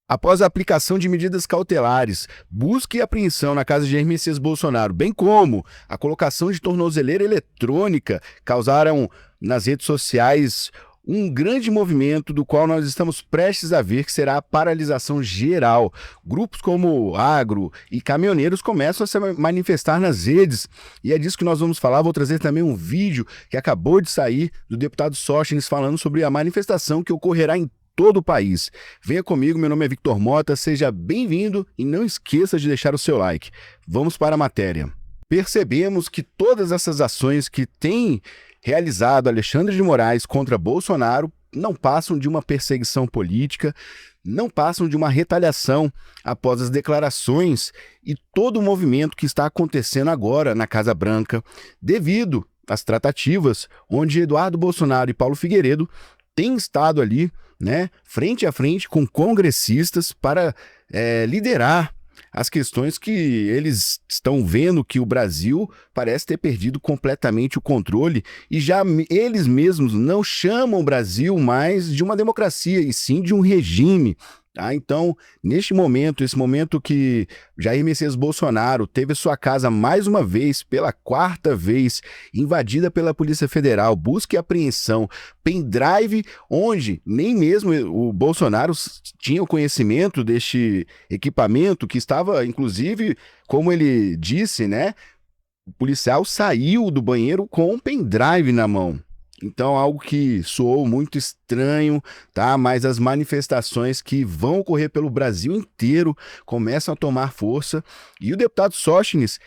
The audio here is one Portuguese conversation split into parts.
Após a aplicação de medidas cautelares, busca e apreensão na casa de Jair Messias Bolsonaro, bem como a colocação de tornozeleira eletrônica, causaram nas redes sociais um grande movimento do qual nós estamos prestes a ver, que será a paralisação geral. Grupos como Agro e caminhoneiros começam a se manifestar nas redes, e é disso que nós vamos falar. Vou trazer também um vídeo que acabou de sair do deputado Sóstenes falando sobre a manifestação que ocorrerá em todo o país. Venha comigo, meu nome é Victor Mota, seja bem-vindo e não esqueça de deixar o seu like. Vamos para a matéria. Percebemos que todas essas ações que tem realizado Alexandre de Moraes contra Bolsonaro não passam de uma perseguição política, não passam de uma retaliação após as declarações e todo o movimento que está acontecendo agora na Casa Branca, devido às tratativas onde Eduardo Bolsonaro e Paulo Figueiredo têm estado ali, frente a frente com congressistas para liderar as questões que eles estão vendo que o Brasil parece ter perdido completamente o controle e já eles mesmos não chamam o Brasil mais de uma democracia e sim de um regime. Então, neste momento, esse momento que Jair Messias Bolsonaro teve sua casa mais uma vez, pela quarta vez, invadida pela Polícia Federal, busca e apreensão, pendrive, onde nem mesmo o Bolsonaro tinha o conhecimento deste equipamento que estava, inclusive, como ele disse, o policial saiu do banheiro com um pendrive na mão. Então, algo que soou muito estranho, tá? Mas as manifestações que vão ocorrer pelo Brasil inteiro começam a tomar força. E o deputado Sóstenes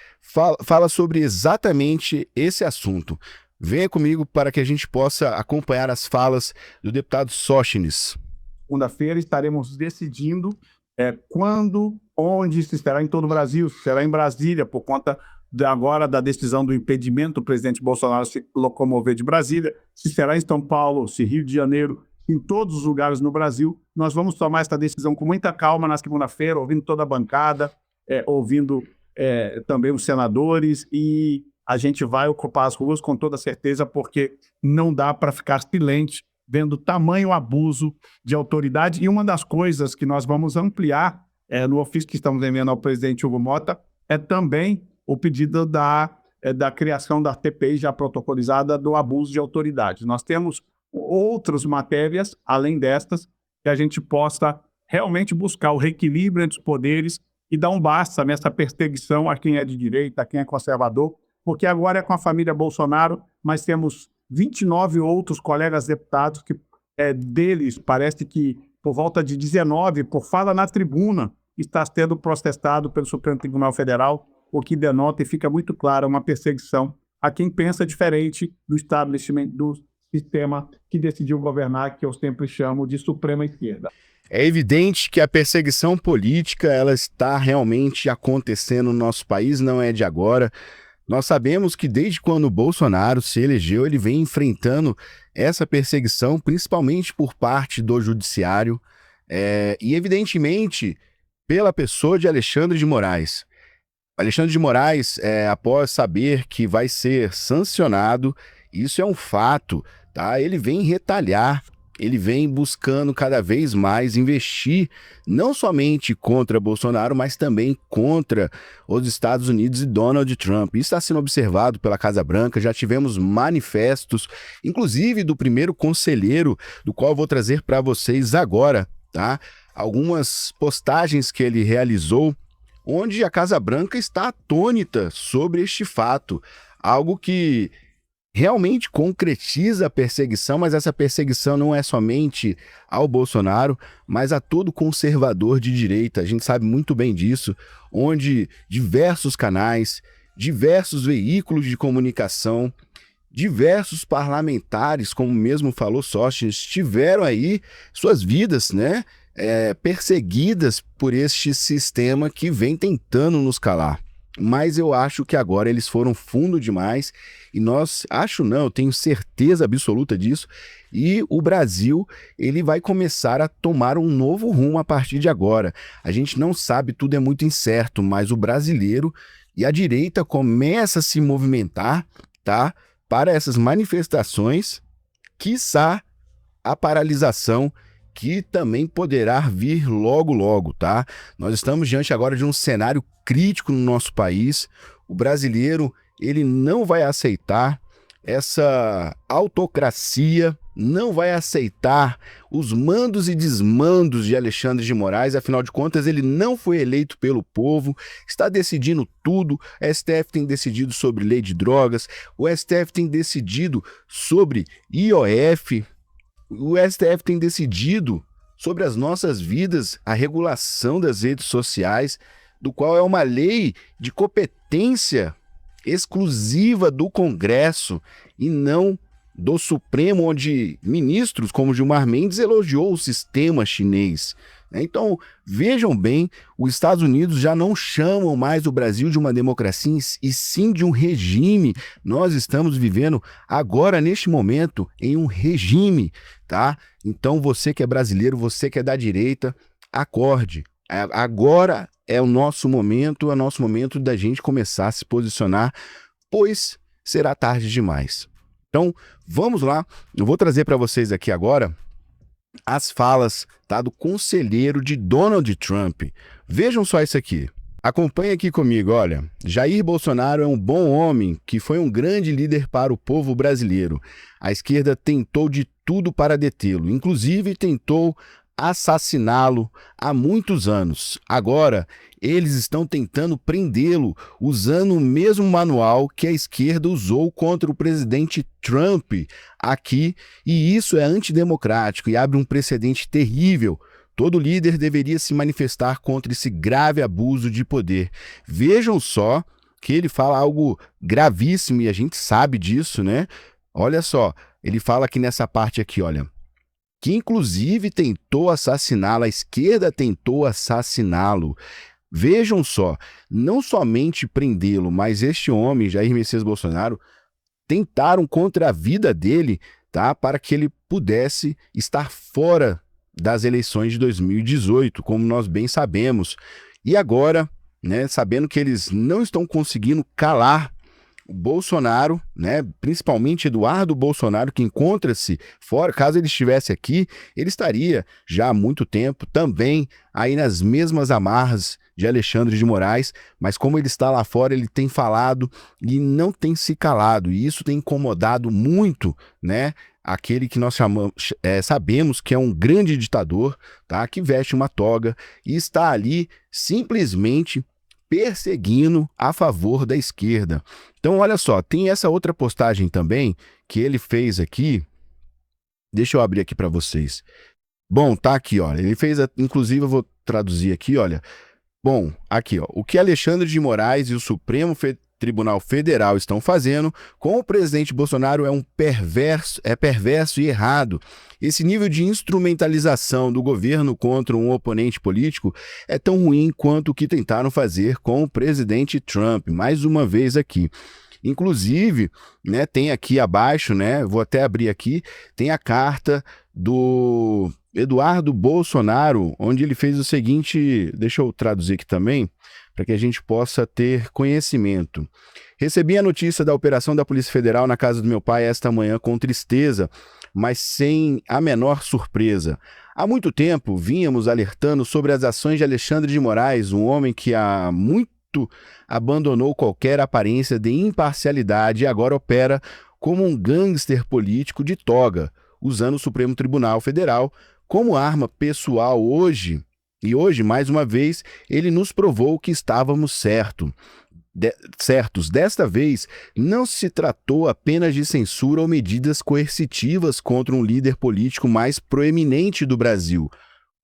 fala sobre exatamente esse assunto. Venha comigo para que a gente possa acompanhar as falas do deputado Sóstenes. Segunda-feira estaremos decidindo quando, onde se será em todo o Brasil, se será em Brasília, por conta agora da decisão do impedimento do presidente Bolsonaro se locomover de Brasília, se será em São Paulo, se Rio de Janeiro, em todos os lugares no Brasil. Nós vamos tomar essa decisão com muita calma na segunda-feira, ouvindo toda a bancada, ouvindo também os senadores, e a gente vai ocupar as ruas com toda certeza, porque não dá para ficar silente vendo tamanho abuso de autoridade. E uma das coisas que nós vamos ampliar no ofício que estamos enviando ao presidente Hugo Mota é também o pedido da criação da TPI já protocolizada do abuso de autoridade. Nós temos outras matérias, além destas, que a gente possa realmente buscar o reequilíbrio entre os poderes e dar um basta nessa perseguição a quem é de direita, a quem é conservador, porque agora é com a família Bolsonaro, mas temos 29 outros colegas deputados que deles parece que por volta de 19, por fala na tribuna, está sendo processado pelo Supremo Tribunal Federal, o que denota e fica muito claro uma perseguição a quem pensa diferente do establishment, do sistema que decidiu governar, que eu sempre chamo de suprema esquerda. É evidente que a perseguição política ela está realmente acontecendo no nosso país, não é de agora. Nós sabemos que desde quando o Bolsonaro se elegeu, ele vem enfrentando essa perseguição, principalmente por parte do judiciário, e evidentemente pela pessoa de Alexandre de Moraes. Alexandre de Moraes, após saber que vai ser sancionado, isso é um fato, tá? Ele vem retalhar, ele vem buscando cada vez mais investir, não somente contra Bolsonaro, mas também contra os Estados Unidos e Donald Trump. Isso está sendo observado pela Casa Branca, já tivemos manifestos, inclusive do primeiro conselheiro, do qual eu vou trazer para vocês agora, tá? Algumas postagens que ele realizou, onde a Casa Branca está atônita sobre este fato, algo que realmente concretiza a perseguição, mas essa perseguição não é somente ao Bolsonaro, mas a todo conservador de direita. A gente sabe muito bem disso, onde diversos canais, diversos veículos de comunicação, diversos parlamentares, como mesmo falou Sóstenes, tiveram aí suas vidas, perseguidas por este sistema que vem tentando nos calar. Mas eu acho que agora eles foram fundo demais e eu tenho certeza absoluta disso, e o Brasil ele vai começar a tomar um novo rumo a partir de agora. A gente não sabe, tudo é muito incerto, mas o brasileiro e a direita começa a se movimentar, tá, para essas manifestações, quiçá a paralisação que também poderá vir logo, logo, tá? Nós estamos diante agora de um cenário crítico no nosso país. O brasileiro, ele não vai aceitar essa autocracia, não vai aceitar os mandos e desmandos de Alexandre de Moraes. Afinal de contas, ele não foi eleito pelo povo, está decidindo tudo. O STF tem decidido sobre lei de drogas, o STF tem decidido sobre IOF, o STF tem decidido sobre as nossas vidas, a regulação das redes sociais, do qual é uma lei de competência exclusiva do Congresso e não do Supremo, onde ministros como Gilmar Mendes elogiou o sistema chinês. Então, vejam bem, os Estados Unidos já não chamam mais o Brasil de uma democracia e sim de um regime. Nós estamos vivendo agora, neste momento, em um regime, tá? Então, você que é brasileiro, você que é da direita, acorde. Agora é o nosso momento da gente começar a se posicionar, pois será tarde demais. Então, vamos lá. Eu vou trazer para vocês aqui agora as falas, tá, do conselheiro de Donald Trump. Vejam só isso aqui. Acompanhe aqui comigo, olha. Jair Bolsonaro é um bom homem que foi um grande líder para o povo brasileiro. A esquerda tentou de tudo para detê-lo, inclusive tentou assassiná-lo há muitos anos. Agora, eles estão tentando prendê-lo usando o mesmo manual que a esquerda usou contra o presidente Trump aqui, e isso é antidemocrático e abre um precedente terrível. Todo líder deveria se manifestar contra esse grave abuso de poder. Vejam só que ele fala algo gravíssimo e a gente sabe disso, né? Olha só, ele fala aqui nessa parte aqui, olha, que inclusive tentou assassiná-lo, a esquerda tentou assassiná-lo. Vejam só, não somente prendê-lo, mas este homem, Jair Messias Bolsonaro, tentaram contra a vida dele, tá, para que ele pudesse estar fora das eleições de 2018, como nós bem sabemos. E agora, né, sabendo que eles não estão conseguindo calar o Bolsonaro, né, principalmente Eduardo Bolsonaro, que encontra-se fora, caso ele estivesse aqui, ele estaria já há muito tempo também aí nas mesmas amarras de Alexandre de Moraes, mas como ele está lá fora, ele tem falado e não tem se calado, e isso tem incomodado muito, né, aquele que nós sabemos que é um grande ditador, tá, que veste uma toga e está ali simplesmente perseguindo a favor da esquerda. Então, olha só, tem essa outra postagem também que ele fez aqui. Deixa eu abrir aqui para vocês. Bom, tá aqui, olha. Ele fez, inclusive, eu vou traduzir aqui, olha. Bom, aqui, ó. O que Alexandre de Moraes e o Supremo Tribunal Federal estão fazendo com o presidente Bolsonaro é perverso e errado. Esse nível de instrumentalização do governo contra um oponente político é tão ruim quanto o que tentaram fazer com o presidente Trump. Mais uma vez aqui. Inclusive, né, tem aqui abaixo, né, vou até abrir aqui, tem a carta do Eduardo Bolsonaro, onde ele fez o seguinte, deixa eu traduzir aqui também, para que a gente possa ter conhecimento. Recebi a notícia da operação da Polícia Federal na casa do meu pai esta manhã com tristeza, mas sem a menor surpresa. Há muito tempo vínhamos alertando sobre as ações de Alexandre de Moraes, um homem que há muito abandonou qualquer aparência de imparcialidade e agora opera como um gangster político de toga, usando o Supremo Tribunal Federal como arma pessoal hoje. E hoje, mais uma vez, ele nos provou que estávamos certos. Desta vez, não se tratou apenas de censura ou medidas coercitivas contra um líder político mais proeminente do Brasil,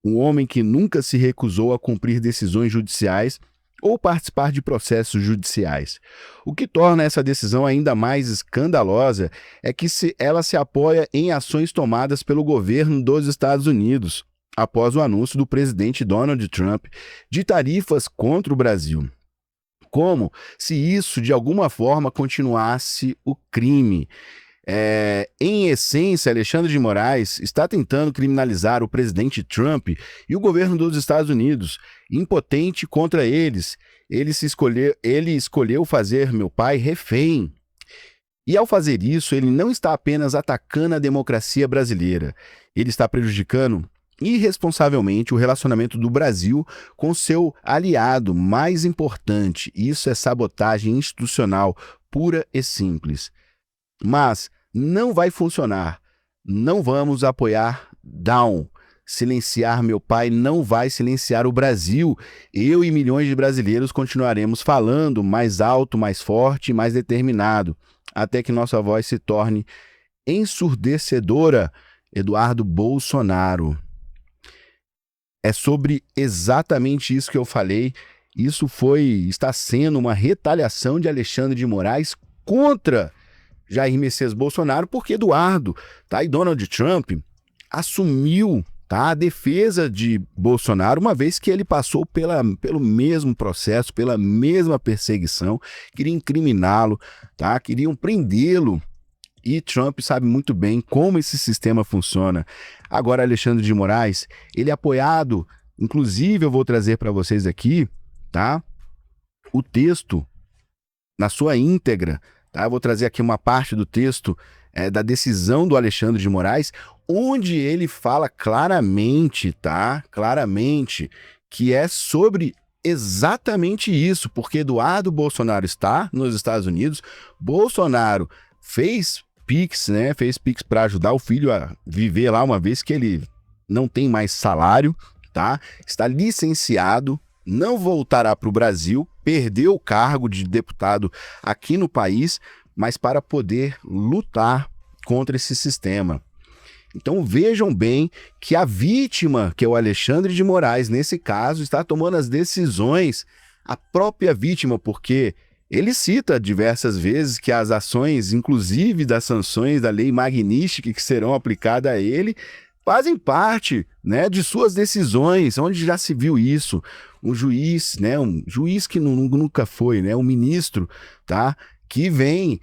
um homem que nunca se recusou a cumprir decisões judiciais ou participar de processos judiciais. O que torna essa decisão ainda mais escandalosa é que ela se apoia em ações tomadas pelo governo dos Estados Unidos, após o anúncio do presidente Donald Trump de tarifas contra o Brasil. Como se isso, de alguma forma, continuasse o crime. Em essência, Alexandre de Moraes está tentando criminalizar o presidente Trump e o governo dos Estados Unidos. Impotente contra eles, ele escolheu fazer meu pai refém. E ao fazer isso, ele não está apenas atacando a democracia brasileira, ele está prejudicando irresponsavelmente o relacionamento do Brasil com seu aliado mais importante. Isso é sabotagem institucional pura e simples. Mas não vai funcionar. Não vamos apoiar Down. Silenciar meu pai não vai silenciar o Brasil. Eu e milhões de brasileiros continuaremos falando mais alto, mais forte, mais determinado, até que nossa voz se torne ensurdecedora. Eduardo Bolsonaro. É sobre exatamente isso que eu falei. Isso está sendo uma retaliação de Alexandre de Moraes contra Jair Messias Bolsonaro, porque Eduardo, tá? E Donald Trump assumiu, tá, a defesa de Bolsonaro, uma vez que ele passou pelo mesmo processo, pela mesma perseguição, queriam incriminá-lo, tá? Queriam prendê-lo. E Trump sabe muito bem como esse sistema funciona. Agora, Alexandre de Moraes, ele é apoiado, inclusive eu vou trazer para vocês aqui, tá? O texto na sua íntegra, tá? Eu vou trazer aqui uma parte do texto da decisão do Alexandre de Moraes, onde ele fala claramente, tá? Claramente, que é sobre exatamente isso, porque Eduardo Bolsonaro está nos Estados Unidos, Bolsonaro fez Pix, né? Fez Pix para ajudar o filho a viver lá, uma vez que ele não tem mais salário, tá? Está licenciado, não voltará para o Brasil, perdeu o cargo de deputado aqui no país, mas para poder lutar contra esse sistema. Então vejam bem que a vítima, que é o Alexandre de Moraes, nesse caso, está tomando as decisões, a própria vítima, porque ele cita diversas vezes que as ações, inclusive das sanções da lei Magnitsky que serão aplicadas a ele, fazem parte, né, de suas decisões, onde já se viu isso. Um juiz, né, um juiz que nunca foi, né, um ministro, tá, que vem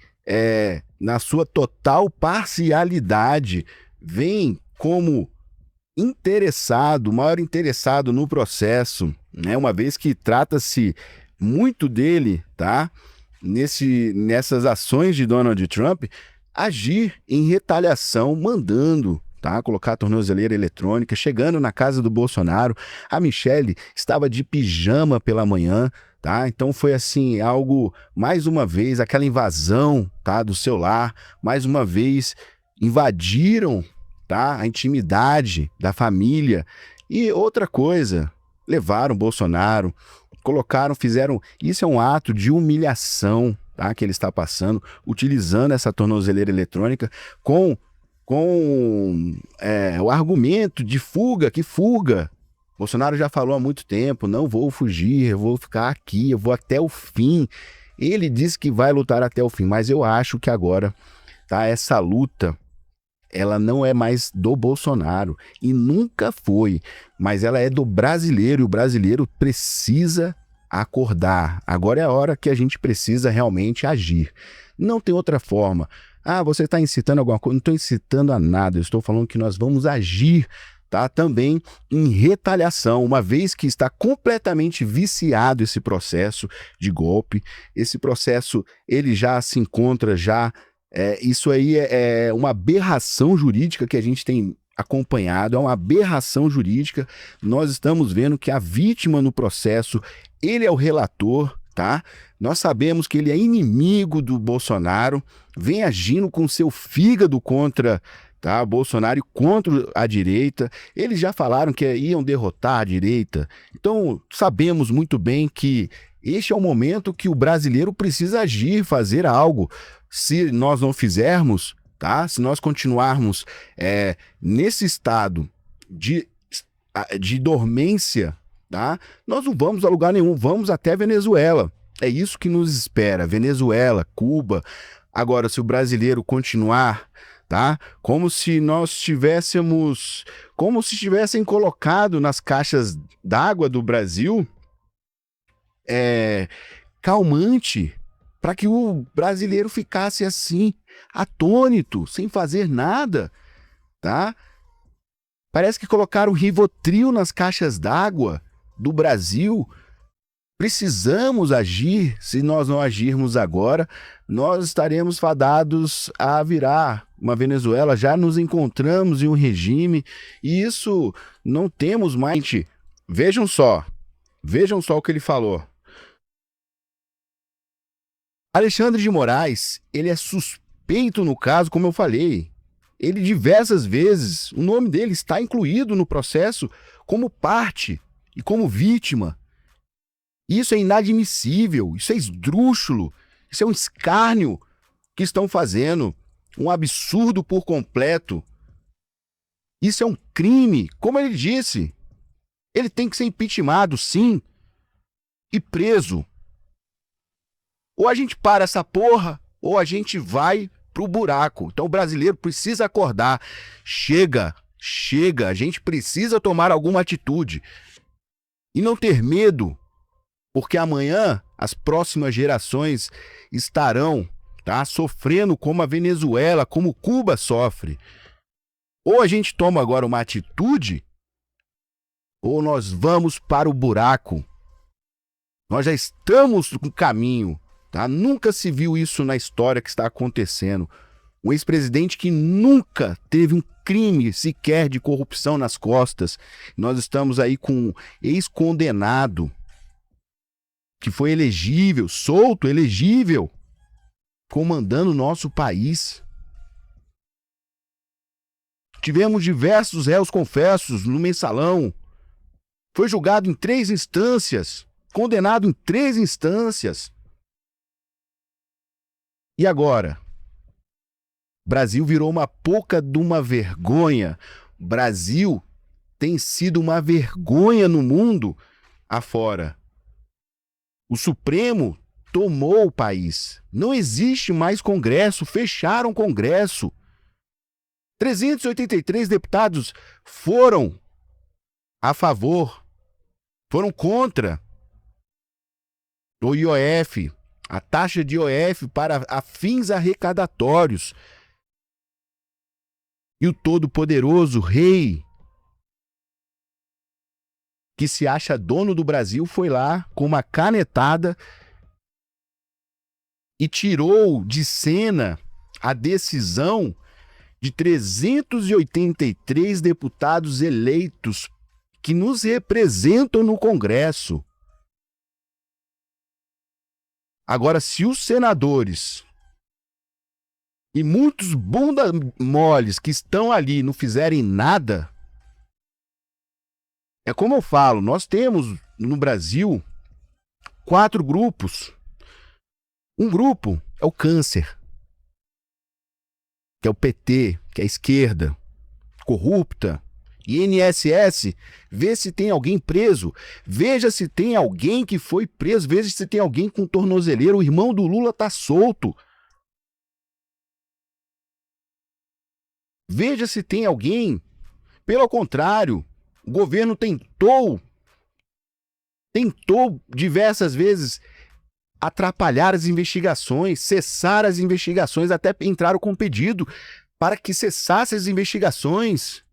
na sua total parcialidade, vem como interessado, maior interessado no processo, né, uma vez que trata-se muito dele, tá? Nessas ações de Donald Trump, agir em retaliação, mandando, tá? Colocar a tornozeleira eletrônica, chegando na casa do Bolsonaro. A Michelle estava de pijama pela manhã, tá? Então foi assim, algo, mais uma vez, aquela invasão, tá? Do seu lar, mais uma vez, invadiram, tá? A intimidade da família. E outra coisa, levaram o Bolsonaro, fizeram, isso é um ato de humilhação, tá, que ele está passando, utilizando essa tornozeleira eletrônica com o argumento de fuga, Bolsonaro já falou há muito tempo, não vou fugir, eu vou ficar aqui, eu vou até o fim. Ele disse que vai lutar até o fim, mas eu acho que agora, tá, essa luta, ela não é mais do Bolsonaro e nunca foi, mas ela é do brasileiro e o brasileiro precisa acordar. Agora é a hora que a gente precisa realmente agir. Não tem outra forma. Ah, você está incitando alguma coisa? Não estou incitando a nada, eu estou falando que nós vamos agir, tá? Também em retaliação, uma vez que está completamente viciado esse processo de golpe, esse processo ele já se encontra isso aí é uma aberração jurídica que a gente tem acompanhado, é uma aberração jurídica. Nós estamos vendo que a vítima no processo, ele é o relator, tá? Nós sabemos que ele é inimigo do Bolsonaro, vem agindo com seu fígado contra, tá, Bolsonaro e contra a direita. Eles já falaram que iam derrotar a direita. Então, sabemos muito bem que este é o momento que o brasileiro precisa agir, fazer algo. Se nós não fizermos, tá? Se nós continuarmos nesse estado de dormência, tá? Nós não vamos a lugar nenhum, vamos até Venezuela. É isso que nos espera, Venezuela, Cuba. Agora, se o brasileiro continuar, tá? Como se tivessem colocado nas caixas d'água do Brasil calmante, para que o brasileiro ficasse assim, atônito, sem fazer nada, tá? Parece que colocaram Rivotril nas caixas d'água do Brasil. Precisamos agir. Se nós não agirmos agora, nós estaremos fadados a virar uma Venezuela, já nos encontramos em um regime, e isso não temos mais. Vejam só o que ele falou. Alexandre de Moraes, ele é suspeito no caso, como eu falei. Ele diversas vezes, o nome dele está incluído no processo como parte e como vítima. Isso é inadmissível, isso é esdrúxulo, isso é um escárnio que estão fazendo, um absurdo por completo. Isso é um crime, como ele disse. Ele tem que ser impeachmentado, sim, e preso. Ou a gente para essa porra, ou a gente vai pro buraco. Então o brasileiro precisa acordar. Chega, a gente precisa tomar alguma atitude. E não ter medo, porque amanhã as próximas gerações estarão, sofrendo como a Venezuela, como Cuba sofre. Ou a gente toma agora uma atitude, ou nós vamos para o buraco. Nós já estamos no caminho. Nunca se viu isso na história que está acontecendo. Um ex-presidente que nunca teve um crime sequer de corrupção nas costas. Nós estamos aí com um ex-condenado que foi elegível, solto, elegível, comandando o nosso país. Tivemos diversos réus confessos no mensalão. Foi julgado em 3 instâncias, condenado em 3 instâncias. E agora? O Brasil virou uma pouca de uma vergonha. O Brasil tem sido uma vergonha no mundo afora. O Supremo tomou o país. Não existe mais Congresso, fecharam o Congresso. 383 deputados foram a favor, foram contra o IOF, a taxa de IOF para fins arrecadatórios. E o todo-poderoso rei, que se acha dono do Brasil, foi lá com uma canetada e tirou de cena a decisão de 383 deputados eleitos que nos representam no Congresso. Agora, se os senadores e muitos bunda moles que estão ali não fizerem nada, é como eu falo, nós temos no Brasil 4 grupos. Um grupo é o câncer, que é o PT, que é a esquerda, corrupta. INSS, vê se tem alguém preso, veja se tem alguém que foi preso, veja se tem alguém com tornozeleira. O irmão do Lula tá solto. Veja se tem alguém. Pelo contrário, o governo tentou diversas vezes atrapalhar as investigações, cessar as investigações, até entraram com pedido para que cessasse as investigações.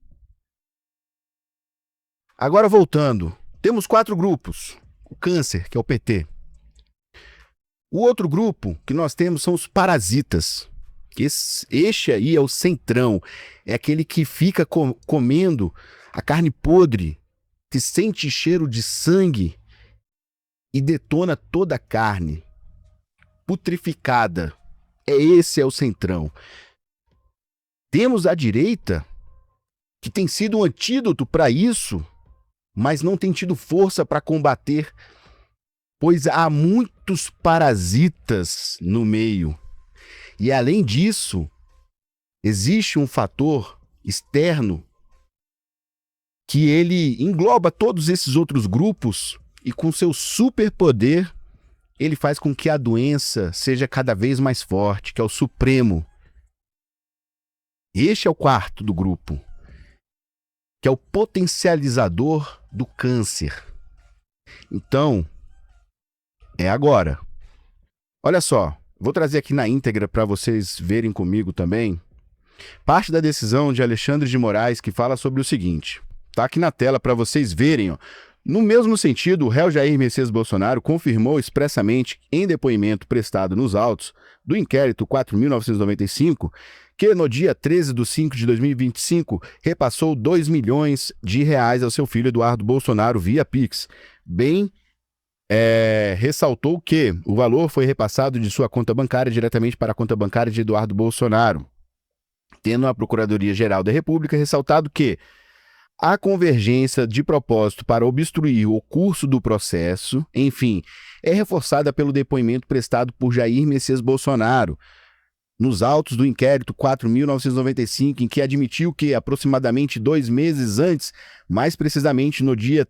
Agora voltando, temos 4 grupos. O câncer, que é o PT. O outro grupo que nós temos são os parasitas. Este aí é o centrão, é aquele que fica comendo a carne podre, que sente cheiro de sangue e detona toda a carne putrificada. Esse é o centrão. Temos a direita, que tem sido um antídoto para isso, mas não tem tido força para combater, pois há muitos parasitas no meio. E além disso, existe um fator externo que ele engloba todos esses outros grupos e com seu superpoder ele faz com que a doença seja cada vez mais forte, que é o Supremo. Este é o 4º do grupo, que é o potencializador do câncer. Então, é agora. Olha só, vou trazer aqui na íntegra para vocês verem comigo também parte da decisão de Alexandre de Moraes, que fala sobre o seguinte. Tá aqui na tela para vocês verem, ó, No mesmo sentido, o réu Jair Messias Bolsonaro confirmou expressamente, em depoimento prestado nos autos do inquérito 4.995, que no dia 13/5/2025 repassou R$ 2 milhões ao seu filho Eduardo Bolsonaro via Pix. Ressaltou que o valor foi repassado de sua conta bancária diretamente para a conta bancária de Eduardo Bolsonaro, tendo a Procuradoria-Geral da República ressaltado que a convergência de propósito para obstruir o curso do processo, enfim, é reforçada pelo depoimento prestado por Jair Messias Bolsonaro nos autos do inquérito 4.995, em que admitiu que aproximadamente 2 meses antes, mais precisamente no dia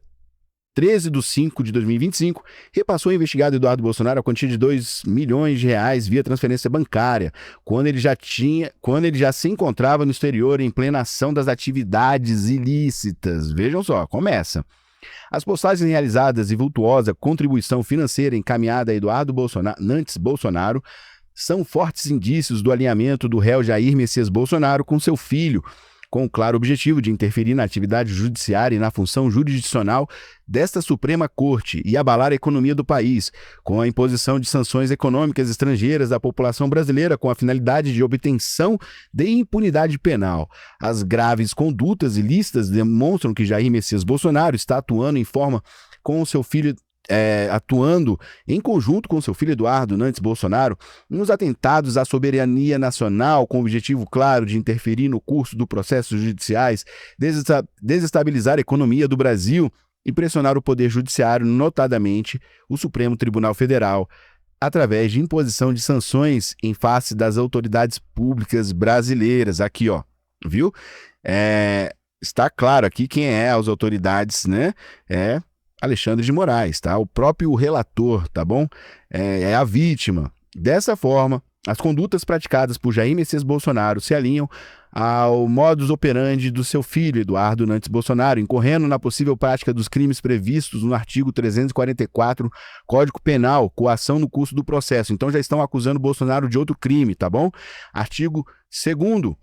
13/5/2025, repassou ao investigado Eduardo Bolsonaro a quantia de R$ 2 milhões via transferência bancária, quando ele já se encontrava no exterior em plena ação das atividades ilícitas. Vejam só, começa. As postagens realizadas e vultuosa contribuição financeira encaminhada a Eduardo Nantes Bolsonaro são fortes indícios do alinhamento do réu Jair Messias Bolsonaro com seu filho, com o claro objetivo de interferir na atividade judiciária e na função jurisdicional desta Suprema Corte e abalar a economia do país, com a imposição de sanções econômicas estrangeiras à população brasileira com a finalidade de obtenção de impunidade penal. As graves condutas ilícitas demonstram que Jair Messias Bolsonaro está atuando em conjunto com seu filho Eduardo Nantes Bolsonaro, nos atentados à soberania nacional, com o objetivo claro de interferir no curso dos processos judiciais, desestabilizar a economia do Brasil e pressionar o Poder Judiciário, notadamente o Supremo Tribunal Federal, através de imposição de sanções em face das autoridades públicas brasileiras. Aqui, ó, viu? Está claro aqui quem é as autoridades, né? Alexandre de Moraes, tá? O próprio relator, tá bom? É a vítima. Dessa forma, as condutas praticadas por Jair Messias Bolsonaro se alinham ao modus operandi do seu filho, Eduardo Nantes Bolsonaro, incorrendo na possível prática dos crimes previstos no artigo 344 Código Penal, coação no curso do processo. Então já estão acusando Bolsonaro de outro crime, tá bom? Artigo 2º,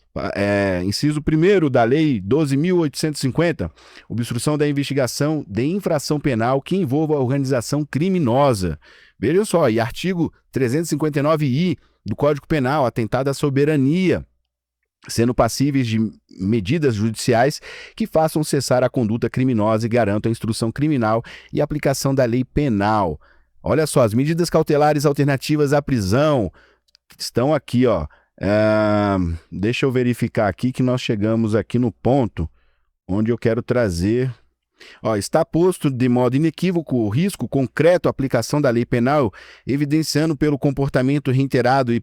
inciso 1º da Lei 12.850, obstrução da investigação de infração penal que envolva a organização criminosa. Vejam só, e artigo 359-I do Código Penal, atentado à soberania, sendo passíveis de medidas judiciais que façam cessar a conduta criminosa e garantam a instrução criminal e aplicação da lei penal. Olha só, as medidas cautelares alternativas à prisão estão aqui, ó. Deixa eu verificar aqui que nós chegamos aqui no ponto onde eu quero trazer. Está posto de modo inequívoco o risco concreto à aplicação da lei penal, evidenciando pelo comportamento reiterado e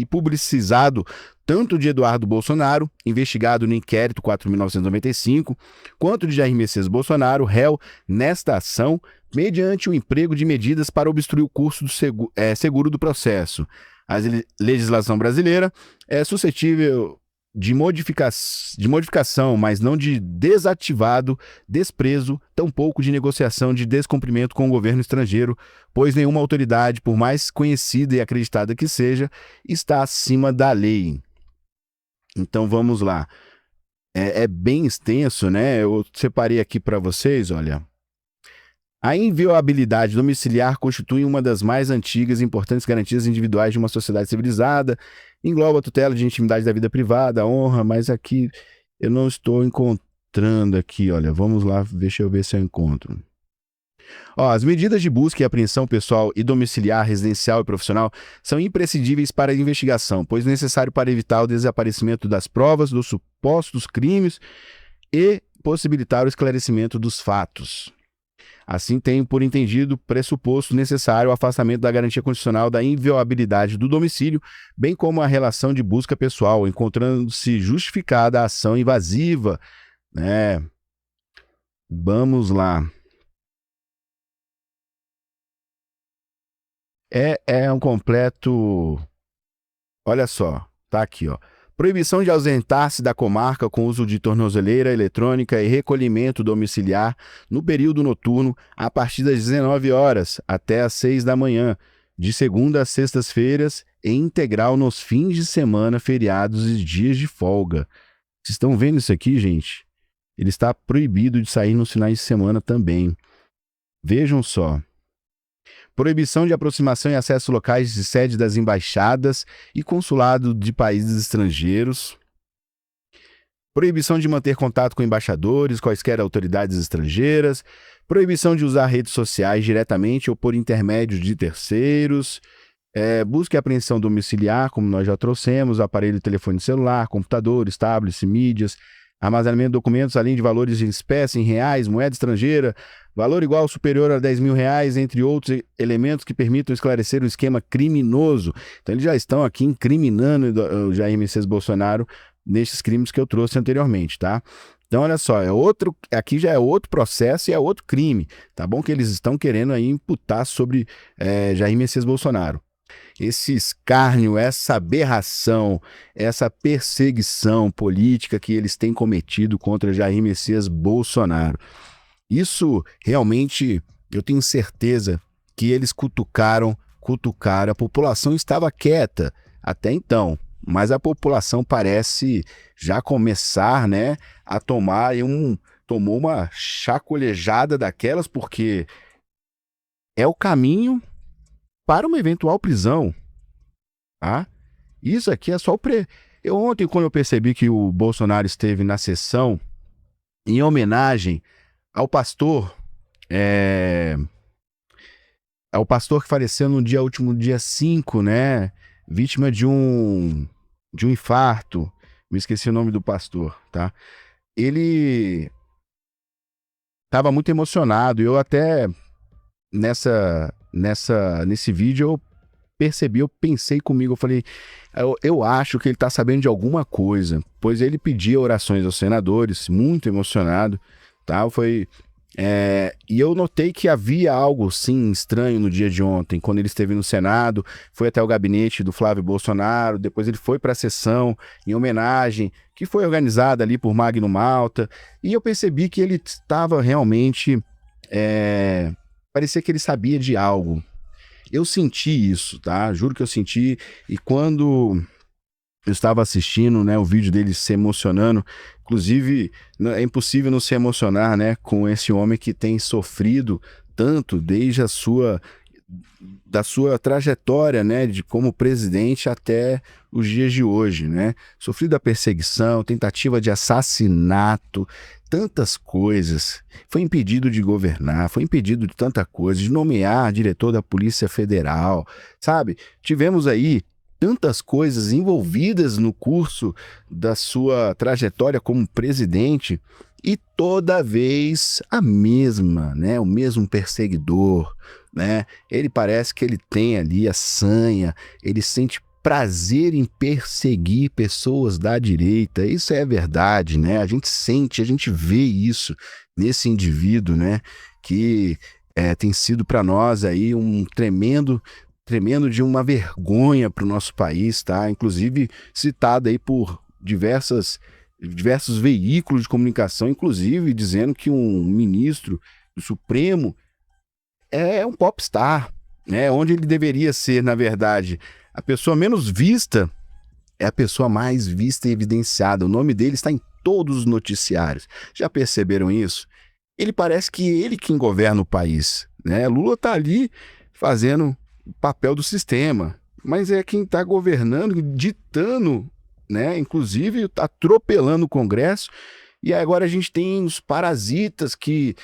publicizado tanto de Eduardo Bolsonaro, investigado no inquérito 4.995, quanto de Jair Messias Bolsonaro, réu nesta ação, mediante o emprego de medidas para obstruir o curso seguro do processo. A legislação brasileira é suscetível de modificação, mas não de desativado, desprezo, tampouco de negociação de descumprimento com o governo estrangeiro, pois nenhuma autoridade, por mais conhecida e acreditada que seja, está acima da lei. Então vamos lá. É bem extenso, né? Eu separei aqui para vocês, olha. A inviolabilidade domiciliar constitui uma das mais antigas e importantes garantias individuais de uma sociedade civilizada, engloba a tutela de intimidade da vida privada, a honra, mas aqui eu não estou encontrando aqui, olha, vamos lá, deixa eu ver se eu encontro. As medidas de busca e apreensão pessoal e domiciliar, residencial e profissional são imprescindíveis para a investigação, pois é necessário para evitar o desaparecimento das provas dos supostos crimes e possibilitar o esclarecimento dos fatos. Assim, tem por entendido pressuposto necessário o afastamento da garantia constitucional da inviolabilidade do domicílio, bem como a relação de busca pessoal, encontrando-se justificada a ação invasiva, né? Vamos lá. É um completo... Olha só, tá aqui, ó. Proibição de ausentar-se da comarca com uso de tornozeleira eletrônica e recolhimento domiciliar no período noturno a partir das 19 horas até às 6 da manhã, de segunda a sextas-feiras e integral nos fins de semana, feriados e dias de folga. Vocês estão vendo isso aqui, gente? Ele está proibido de sair nos finais de semana também. Vejam só. Proibição de aproximação e acesso locais de sede das embaixadas e consulado de países estrangeiros. Proibição de manter contato com embaixadores, quaisquer autoridades estrangeiras. Proibição de usar redes sociais diretamente ou por intermédio de terceiros. Busca e apreensão domiciliar, como nós já trouxemos, aparelho de telefone celular, computadores, tablets, mídias, armazenamento de documentos, além de valores em espécie, em reais, moeda estrangeira, valor igual ou superior a R$10 mil, entre outros elementos que permitam esclarecer o esquema criminoso. Então eles já estão aqui incriminando o Jair Messias Bolsonaro nesses crimes que eu trouxe anteriormente, tá? Então, olha só, aqui já é outro processo e é outro crime, tá bom? Que eles estão querendo aí imputar sobre Jair Messias Bolsonaro. Esse escárnio, essa aberração, essa perseguição política que eles têm cometido contra Jair Messias Bolsonaro. Isso realmente, eu tenho certeza que eles cutucaram, a população estava quieta até então, mas a população parece já começar, né, a tomou uma chacoalhada daquelas, porque é o caminho para uma eventual prisão, tá? Isso aqui é só ontem, quando eu percebi que o Bolsonaro esteve na sessão em homenagem ao pastor, que faleceu no último dia 5, né? Vítima de um infarto. Me esqueci o nome do pastor, tá? Ele estava muito emocionado. Eu até nesse vídeo eu pensei comigo, eu falei, eu acho que ele está sabendo de alguma coisa, pois ele pedia orações aos senadores, muito emocionado, tá? E eu notei que havia algo, sim, estranho no dia de ontem, quando ele esteve no Senado, foi até o gabinete do Flávio Bolsonaro, depois ele foi para a sessão em homenagem, que foi organizada ali por Magno Malta, e eu percebi que ele estava realmente, parecia que ele sabia de algo. Eu senti isso, tá? Juro que eu senti, e quando eu estava assistindo, né, o vídeo dele se emocionando, inclusive é impossível não se emocionar, né, com esse homem que tem sofrido tanto desde da sua trajetória, né, de como presidente até os dias de hoje, né? Sofrido a perseguição, tentativa de assassinato, tantas coisas. Foi impedido de governar, foi impedido de tanta coisa, de nomear diretor da Polícia Federal, sabe? Tivemos aí tantas coisas envolvidas no curso da sua trajetória como presidente, e toda vez a mesma, né? O mesmo perseguidor, né? Ele parece que ele tem ali a sanha, ele sente prazer em perseguir pessoas da direita. Isso é verdade, né? A gente sente, a gente vê isso nesse indivíduo, né? Que tem sido para nós aí um tremendo de uma vergonha para o nosso país, tá? Inclusive citado aí por diversos veículos de comunicação, inclusive dizendo que um ministro do Supremo é um popstar, né? Onde ele deveria ser, na verdade, a pessoa menos vista, é a pessoa mais vista e evidenciada. O nome dele está em todos os noticiários. Já perceberam isso? Ele parece que ele quem governa o país, né? Lula está ali fazendo o papel do sistema, mas é quem está governando, ditando, né? Inclusive atropelando o Congresso. E agora a gente tem os parasitas que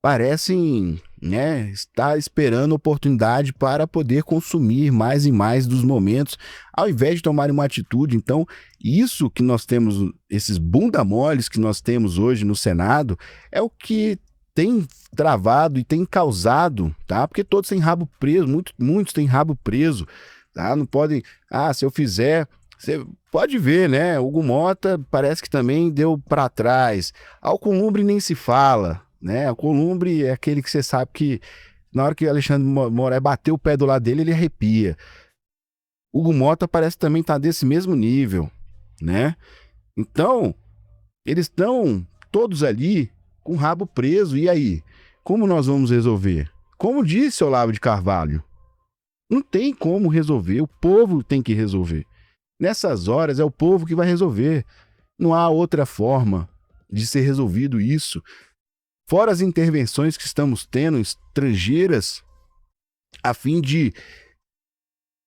parecem, né, estar esperando oportunidade para poder consumir mais e mais dos momentos, ao invés de tomar uma atitude. Então, isso que nós temos, esses bunda moles que nós temos hoje no Senado, é o que tem travado e tem causado, tá? Porque todos têm rabo preso, muitos têm rabo preso, tá? Não podem, se eu fizer... Você pode ver, né? Hugo Mota parece que também deu para trás. Alcolumbre nem se fala, né? Alcolumbre é aquele que você sabe que na hora que Alexandre Moraes bateu o pé do lado dele, ele arrepia. Hugo Mota parece que também tá desse mesmo nível, né? Então, eles estão todos ali com o rabo preso. E aí? Como nós vamos resolver? Como disse Olavo de Carvalho, não tem como resolver, o povo tem que resolver. Nessas horas é o povo que vai resolver. Não há outra forma, de ser resolvido isso. Fora as intervenções que estamos tendo estrangeiras, a fim de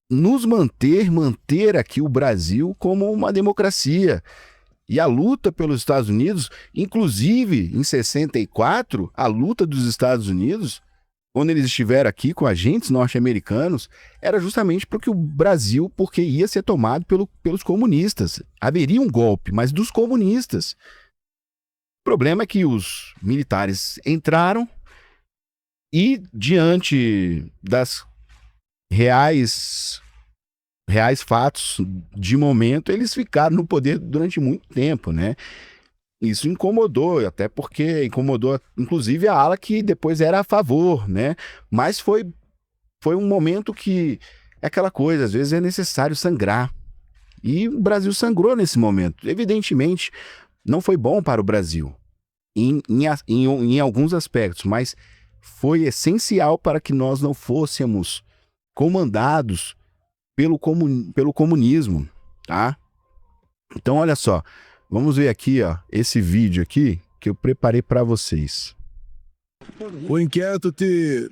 nos manter aqui o Brasil como uma democracia. E a luta pelos Estados Unidos, inclusive em 64, a luta dos Estados Unidos, quando eles estiveram aqui com agentes norte-americanos, era justamente porque o Brasil, porque ia ser tomado pelos comunistas. Haveria um golpe, mas dos comunistas. O problema é que os militares entraram e, diante das reais fatos de momento, eles ficaram no poder durante muito tempo, né? Isso incomodou, até porque incomodou, inclusive, a ala que depois era a favor, né? Mas foi um momento que é aquela coisa, às vezes é necessário sangrar. E o Brasil sangrou nesse momento. Evidentemente, não foi bom para o Brasil, em alguns aspectos, mas foi essencial para que nós não fôssemos comandados pelo comunismo, tá? Então, olha só. Vamos ver aqui, ó, esse vídeo aqui que eu preparei para vocês. O inquérito que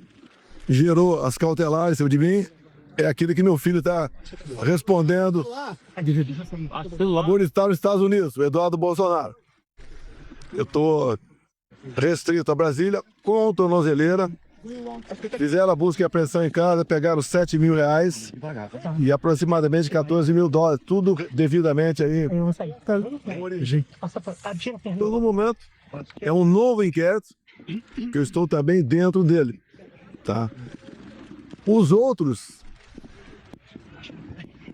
gerou as cautelares, de mim, é aquilo que meu filho está respondendo por estar nos Estados Unidos, o Eduardo Bolsonaro. Eu estou restrito a Brasília com tornozeleira. Fizeram a busca e apreensão em casa, pegaram R$7 mil e aproximadamente $14 mil, tudo devidamente aí. Todo momento é um novo inquérito que eu estou também dentro dele, tá? Os outros,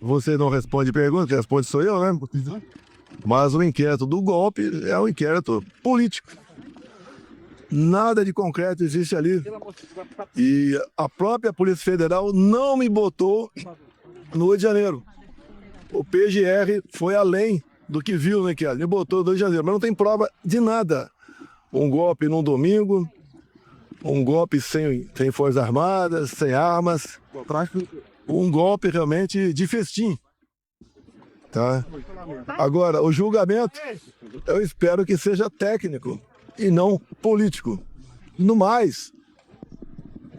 você não responde pergunta, quem responde sou eu, né? Mas o inquérito do golpe é um inquérito político. Nada de concreto existe ali. E a própria Polícia Federal não me botou no Rio de Janeiro. O PGR foi além do que viu, né, me botou no Rio de Janeiro, mas não tem prova de nada. Um golpe num domingo, um golpe sem Forças Armadas, sem armas, um golpe realmente de festim. Tá? Agora, o julgamento, eu espero que seja técnico e não político. No mais,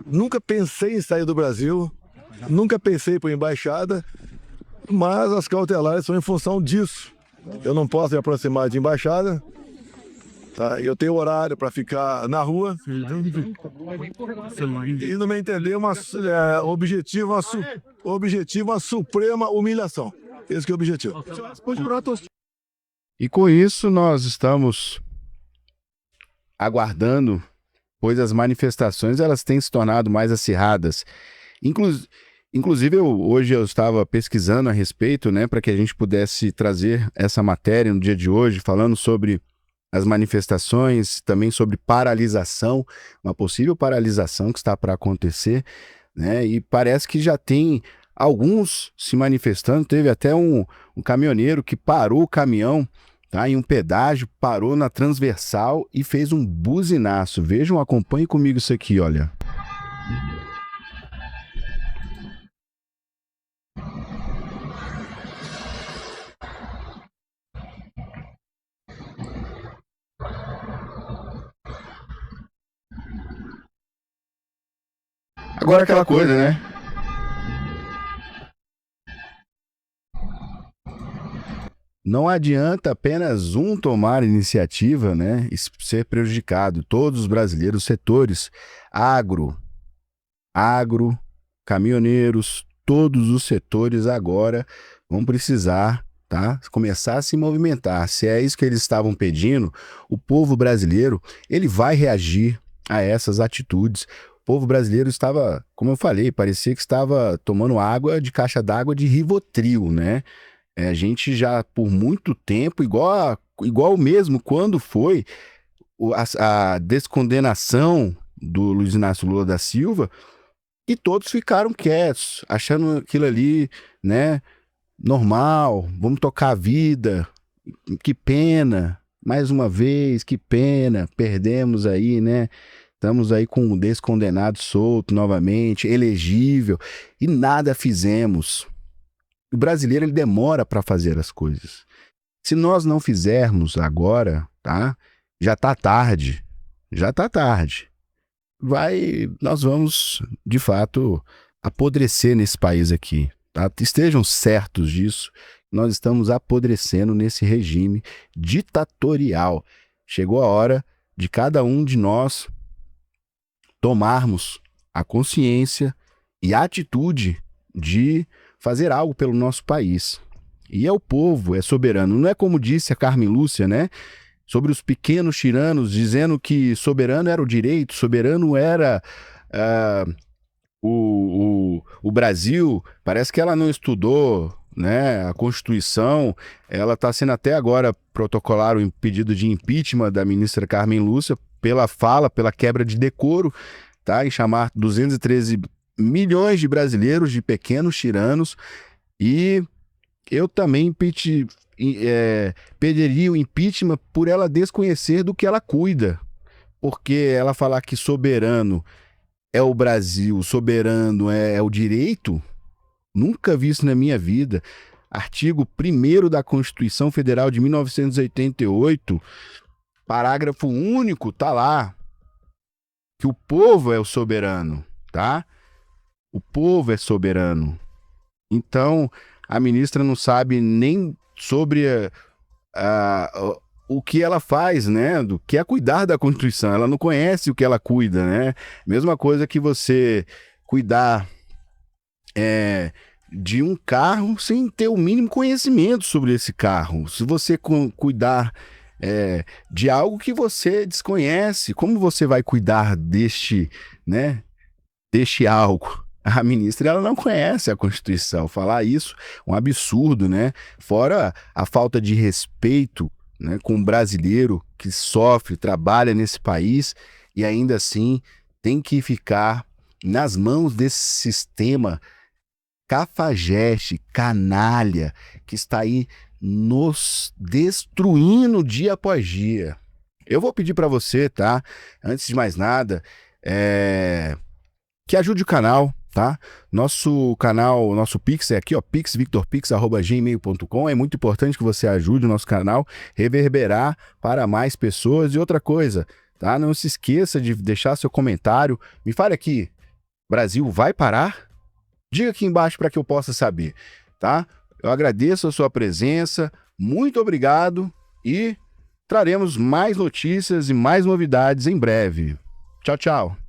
nunca pensei em sair do Brasil, nunca pensei por embaixada, mas as cautelares são em função disso. Eu não posso me aproximar de embaixada, tá? Eu tenho horário para ficar na rua. E, no meu entender, objetivo uma suprema humilhação. Esse que é o objetivo. E com isso nós estamos aguardando, pois as manifestações elas têm se tornado mais acirradas. Inclusive, hoje eu estava pesquisando a respeito, né, para que a gente pudesse trazer essa matéria no dia de hoje, falando sobre as manifestações, também sobre paralisação, uma possível paralisação que está para acontecer, né, e parece que já tem alguns se manifestando. Teve até um caminhoneiro que parou o caminhão, tá, em um pedágio, parou na transversal e fez um buzinaço. Vejam, acompanhem comigo isso aqui, olha. Agora aquela coisa, né? Não adianta apenas um tomar iniciativa, né, e ser prejudicado. Todos os brasileiros, setores, agro, caminhoneiros, todos os setores agora vão precisar, tá, começar a se movimentar. Se é isso que eles estavam pedindo, o povo brasileiro, ele vai reagir a essas atitudes. O povo brasileiro estava, como eu falei, parecia que estava tomando água de caixa d'água de Rivotril, né? A gente já por muito tempo, igual mesmo quando foi a descondenação do Luiz Inácio Lula da Silva, e todos ficaram quietos, achando aquilo ali, né, normal, vamos tocar a vida, que pena, mais uma vez, que pena, perdemos aí, né, estamos aí com um descondenado solto novamente, elegível, e nada fizemos. O brasileiro, ele demora para fazer as coisas. Se nós não fizermos agora, tá? Já tá tarde. Já tá tarde. Nós vamos, de fato, apodrecer nesse país aqui. Tá? Estejam certos disso. Nós estamos apodrecendo nesse regime ditatorial. Chegou a hora de cada um de nós tomarmos a consciência e a atitude de fazer algo pelo nosso país. E o povo é soberano. Não é como disse a Carmen Lúcia, né? Sobre os pequenos tiranos, dizendo que soberano era o direito, soberano era o Brasil. Parece que ela não estudou, né, a Constituição. Ela está sendo até agora protocolar o pedido de impeachment da ministra Carmen Lúcia pela fala, pela quebra de decoro, tá, em chamar 213 milhões de brasileiros de pequenos tiranos. E eu também pediria o impeachment por ela desconhecer do que ela cuida. Porque ela falar que soberano é o Brasil, soberano é o direito, nunca vi isso na minha vida. Artigo 1º da Constituição Federal de 1988, parágrafo único, tá lá, que o povo é o soberano, tá? O povo é soberano. Então, a ministra não sabe nem sobre o que ela faz, né? Do que é cuidar da Constituição. Ela não conhece o que ela cuida, né? Mesma coisa que você cuidar de um carro sem ter o mínimo conhecimento sobre esse carro. Se você cuidar de algo que você desconhece, como você vai cuidar deste algo? A ministra, ela não conhece a Constituição. Falar isso é um absurdo, né? Fora a falta de respeito, né, com o brasileiro que sofre, trabalha nesse país e ainda assim tem que ficar nas mãos desse sistema cafajeste, canalha, que está aí nos destruindo dia após dia. Eu vou pedir para você, tá? Antes de mais nada, que ajude o canal, tá? Nosso canal, nosso Pix é aqui, ó, pixvictorpix@gmail.com. É muito importante que você ajude o nosso canal reverberar para mais pessoas. E outra coisa, tá? Não se esqueça de deixar seu comentário. Me fale aqui, Brasil vai parar? Diga aqui embaixo para que eu possa saber, tá? Eu agradeço a sua presença, muito obrigado e traremos mais notícias e mais novidades em breve. Tchau, tchau.